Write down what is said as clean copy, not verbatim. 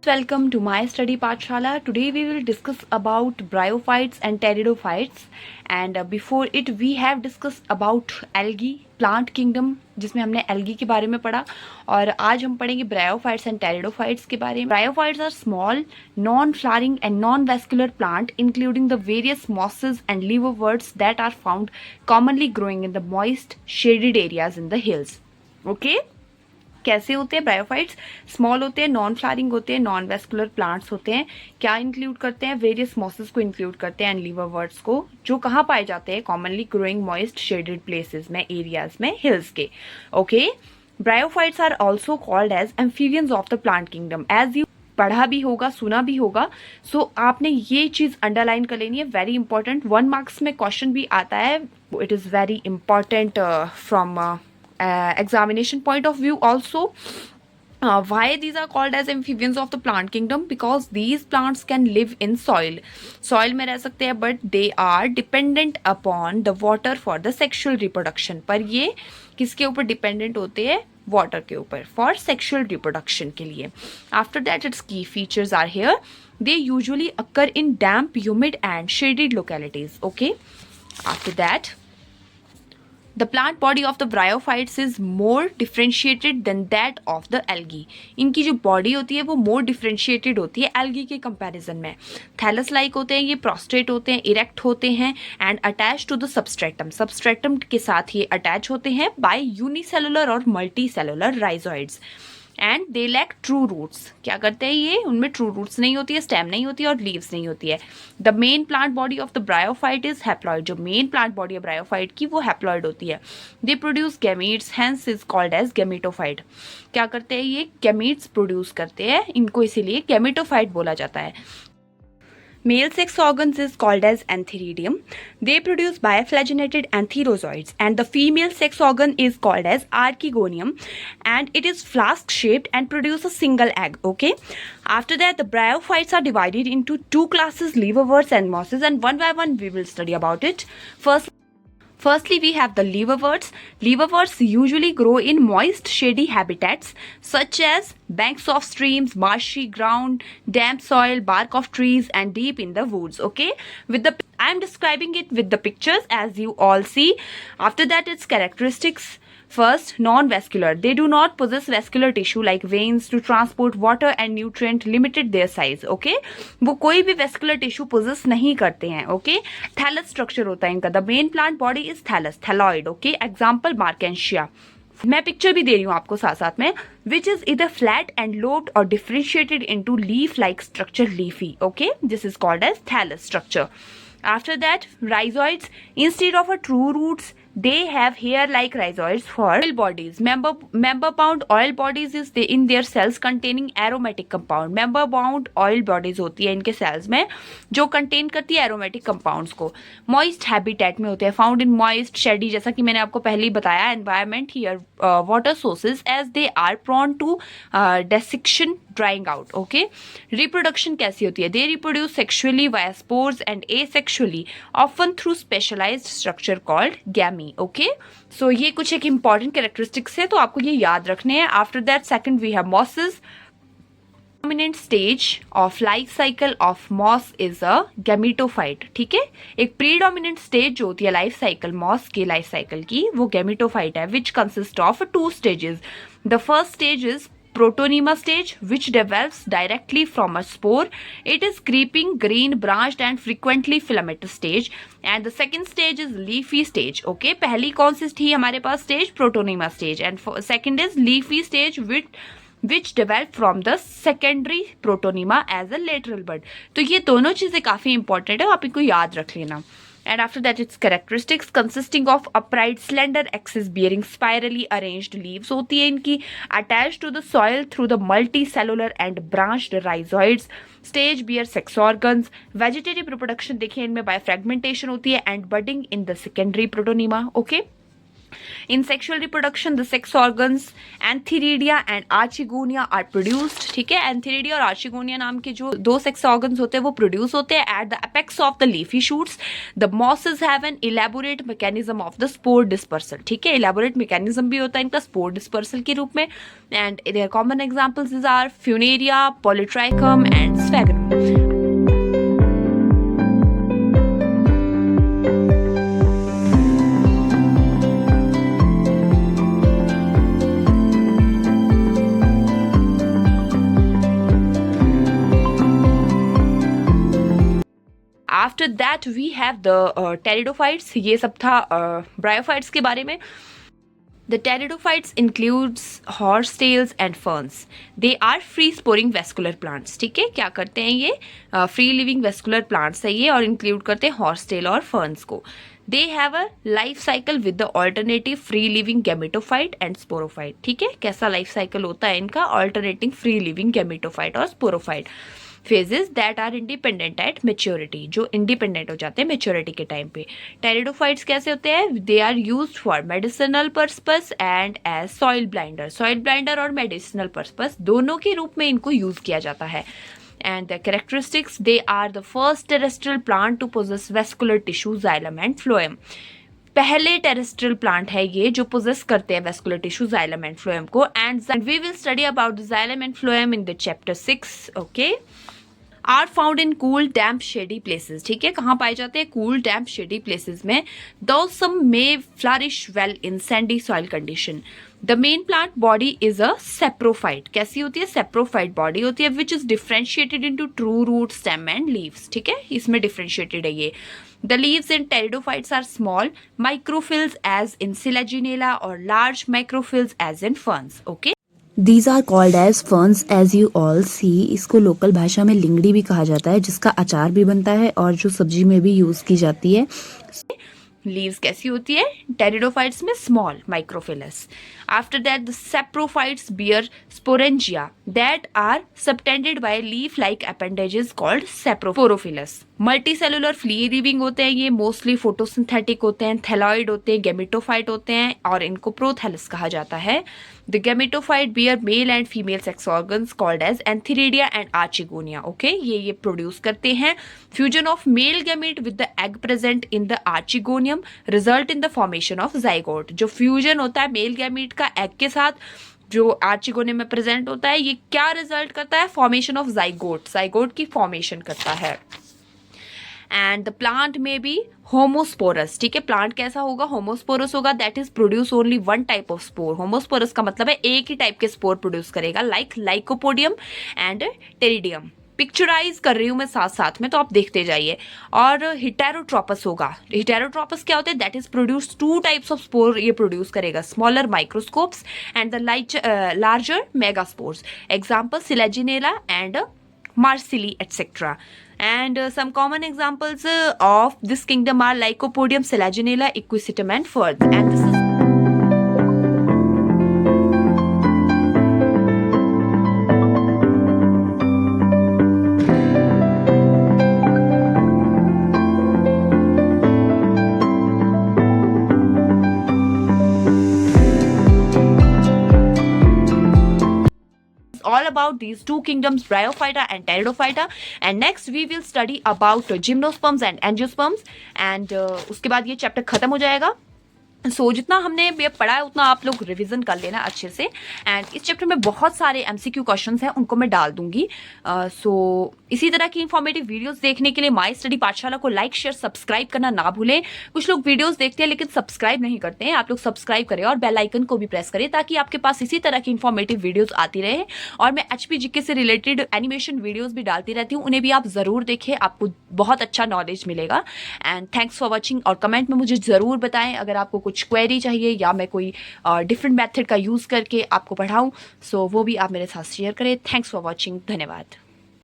Welcome to my study Pathshala. Today we will discuss about bryophytes and pteridophytes, and before it we have discussed about algae plant kingdom जिसमें हमने algae के बारे में पढ़ा, और आज हम पढ़ेंगे bryophytes and pteridophytes के बारे में. Bryophytes are small, non-flowering and non-vascular plant including the various mosses and liverworts that are found commonly growing in the moist shaded areas in the hills. Okay? कैसे होते हैं ब्रायोफाइट्स? स्मॉल होते हैं, non flowering होते हैं, non vascular plants होते हैं. क्या इंक्लूड करते हैं? वेरियस मॉसेस को इंक्लूड करते हैं एंड लीवरवर्ट्स को, जो कहाँ पाए जाते हैं? Commonly growing moist shaded places में, एरियाज में, हिल्स के. Okay, bryophytes are also called as amphibians of the plant kingdom. As you पढ़ा भी होगा, सुना भी होगा, सो आपने ये चीज अंडरलाइन कर लेनी है. वेरी इंपॉर्टेंट, 1 मार्क्स में क्वेश्चन भी आता है. It is very important from examination point of view also. Why these are called as amphibians of the plant kingdom? Because these plants can live in soil में रह सकते हैं, but they are dependent upon the water for the sexual reproduction. पर ये किसके ऊपर dependent होते हैं? वाटर के ऊपर, फॉर सेक्शुअल रिप्रोडक्शन के लिए. After that its key features are here. They usually occur in damp, humid and shaded localities. Okay, after that the plant body of the bryophytes is more differentiated than that of the algae. इनकी जो body होती है वो more differentiated होती है algae के comparison में. Thallus like होते हैं ये, प्रोस्ट्रेट होते हैं, इरेक्ट होते हैं and attach to the substratum. Substratum के साथ ये अटैच होते हैं बाय यूनिसेलुलर और multi cellular rhizoids. And they lack true roots. क्या करते हैं ये? उनमें ट्रू रूट्स नहीं होती है, स्टेम नहीं होती है और लीव्स नहीं होती है. The main plant body of the bryophyte is haploid. जो मेन प्लांट बॉडी है ब्रायोफाइट की वो हैप्लॉइड होती है. They produce gametes, hence is called as gametophyte. क्या करते हैं ये? गैमीट्स प्रोड्यूस करते हैं, इनको इसीलिए गैमेटोफाइट बोला जाता है. Male sex organs is called as antheridium. They produce biflagellated antherozoids, and the female sex organ is called as archegonium, and it is flask shaped and produce a single egg. Okay. After that, the bryophytes are divided into 2 classes, liverworts and mosses, and one by one we will study about it. Firstly, we have the liverworts. Liverworts usually grow in moist, shady habitats such as banks of streams, marshy ground, damp soil, bark of trees, and deep in the woods. Okay, I am describing it with the pictures as you all see. After that, its characteristics. First, non-vascular. They do not possess vascular tissue like veins to transport water and nutrient, limited their size. Okay, वो कोई भी vascular tissue possess नहीं करते हैं. Okay, thallus structure होता है इनका. The main plant body is thallus, thalloid. Okay, example Markensia. मैं पिक्चर भी दे रही हूँ आपको साथ साथ में. Which is either flat and lobed or differentiated into leaf-like structure, leafy. Okay, this is called as thallus structure. After that, rhizoids. Instead of a true roots, they have hair-like rhizoids for oil bodies. Member-bound oil bodies is in their cells containing aromatic compound. Member-bound oil bodies होती है इनके cells में जो contain करती है aromatic compounds को. Moist habitat में होते हैं, found in moist, shady, जैसा कि मैंने आपको पहले ही बताया. Environment here, water sources as they are prone to desiccation, drying out. Okay, reproduction कैसी होती है? They reproduce sexually via spores and asexually, often through specialized structure called gamete. Okay, so ये कुछ एक important characteristics है, तो आपको ये याद रखने हैं. After that, second we have mosses. Dominant stage of life cycle of moss is a gametophyte. ठीक है, एक predominant stage जो होती है life cycle moss की life cycle की, वो gametophyte है, which consists of 2 stages. The first stage is protonema stage, which develops directly from a spore. It is creeping, green, branched and frequently filamentous stage. And the second stage is leafy stage. Okay, पहली कौन सी थी हमारे पास stage? protonema stage. And second is leafy stage, which develop from the secondary protonema as a lateral bud. तो ये दोनों चीजें काफी important है, आप इनको याद रख लेना. And after that, its characteristics consisting of upright, slender axis bearing spirally arranged leaves होती है इनकी, attached to the soil through the multicellular and branched rhizoids. Stage bear sex organs. Vegetative reproduction देखिए इनमें by fragmentation होती है and budding in the secondary protonema. Okay. In sexual reproduction, the sex organs Antheridia and Archegonia are produced. ठीक है, Antheridia और Archegonia नाम के जो दो sex organs होते हैं वो produce होते हैं at the apex of the leafy shoots. The mosses have an elaborate mechanism of the spore dispersal. ठीक है, elaborate mechanism भी होता है इनका spore dispersal के रूप में. And their common examples are Funaria, Polytrichum and Sphagnum. After that we have the pteridophytes. ये सब था ब्रायोफाइट्स के बारे में. The pteridophytes includes horse tails and ferns. They are free sporing vascular plants. ठीक है, क्या करते हैं ये? फ्री लिविंग वेस्कुलर प्लांट्स है ये, और इंक्लूड करते हैं हॉर्स टेल और फर्न्स को. They have a life cycle with the alternative free living gametophyte and sporophyte. ठीक है, कैसा लाइफ साइकिल होता है इनका? ऑल्टरनेटिंग फ्री लिविंग गैमेटोफाइट और sporophyte. Phases that are independent at maturity, जो इंडिपेंडेंट हो जाते हैं मेच्योरिटी के टाइम पे. टेरिडोफाइट्स कैसे होते हैं? They are used for medicinal purpose and as soil binder. Soil binder और मेडिसिनल पर्पस दोनों के रूप में इनको यूज किया जाता है. And the characteristics, they are the first terrestrial plant to possess vascular tissue, xylem and phloem. पहले टेरेस्ट्रियल प्लांट है ये जो पोजेस करते हैं vascular tissue, xylem and phloem को. And we will study about the xylem and phloem in the chapter 6. Okay. Are found in cool damp shady places. ठीक है, कहाँ पाए जाते हैं? कूल डैम्प शेडी प्लेसेस में. Though some may flourish well in sandy soil condition. The main plant body is a saprophyte. कैसी होती है? सेप्रोफाइट बॉडी होती है which is differentiated into true root, stem and leaves. ठीक है, इसमें differentiated है ये. The leaves in pteridophytes are small, microphyls as in Selaginella or large microphyls as in ferns. Okay. These are called as ferns as you all see. इसको local भाषा में लिंगड़ी भी कहा जाता है, जिसका अचार भी बनता है और जो सब्जी में भी यूज की जाती है. लीव्स कैसी होती है? टेरिडोफाइट्स में small, microphyllous. After that the saprophytes bear sporangia that are subtended by leaf like appendages called sporophylls. Multi cellular free living होते हैं ये, मोस्टली फोटोसिंथेटिक होते हैं, थैलॉइड होते हैं, गैमेटोफाइट होते हैं और इनको प्रोथैलस कहा जाता है. The gametophyte bear male and female sex organs called as antheridia and archegonia. Okay, ये प्रोड्यूस करते हैं. Fusion of male gamete with the egg present in the archegonium result in the formation of zygote. जो fusion होता है male gamete का egg के साथ जो आर्चिगोनियम में प्रेजेंट होता है, ये क्या रिजल्ट करता है? Formation of zygote. जाइगोट की फॉर्मेशन करता है. एंड द प्लांट में बी होमोस्पोरस. ठीक है, प्लांट कैसा होगा? होमोस्पोरस होगा. That is produce only one type of spore. Homosporous का मतलब है एक ही टाइप के स्पोर प्रोड्यूस करेगा, like lycopodium and pteridium. Picturise कर रही हूँ मैं साथ साथ में, तो आप देखते जाइए. और हिटेरोट्रोपस होगा. हिटेरोट्रोपस क्या होता है? That is produce two types of spore ये प्रोड्यूस करेगा, smaller microscopes and the larger megaspores. Example Selaginella and Marsilii, etc. And some common examples of this kingdom are Lycopodium, Selaginella, Equisetum, and ferns. And this is all about these two kingdoms, Bryophyta and Pteridophyta. And next we will study about gymnosperms and angiosperms. And उसके बाद ये chapter खत्म हो जाएगा. सो जितना हमने ये पढ़ा है उतना आप लोग रिवीजन कर लेना अच्छे से. एंड इस चैप्टर में बहुत सारे एमसीक्यू क्वेश्चंस हैं, उनको मैं डाल दूंगी. सो इसी तरह की इंफॉर्मेटिव वीडियोस देखने के लिए माई स्टडी पाठशाला को लाइक शेयर सब्सक्राइब करना ना भूलें. कुछ लोग वीडियोस देखते हैं लेकिन सब्सक्राइब नहीं करते हैं. आप लोग सब्सक्राइब करें और बेल आइकन को भी प्रेस करें ताकि आपके पास इसी तरह की इंफॉर्मेटिव वीडियोज आती रहे. और मैं HPGK से रिलेटेड एनिमेशन वीडियोज भी डालती रहती हूँ, उन्हें भी आप ज़रूर देखें, आपको बहुत अच्छा नॉलेज मिलेगा. And thanks for watching. और कमेंट में मुझे ज़रूर बताएं अगर आपको कुछ क्वेरी चाहिए या मैं कोई डिफरेंट मेथड का यूज़ करके आपको पढ़ाऊँ, सो वो भी आप मेरे साथ शेयर करें. Thanks for watching. धन्यवाद.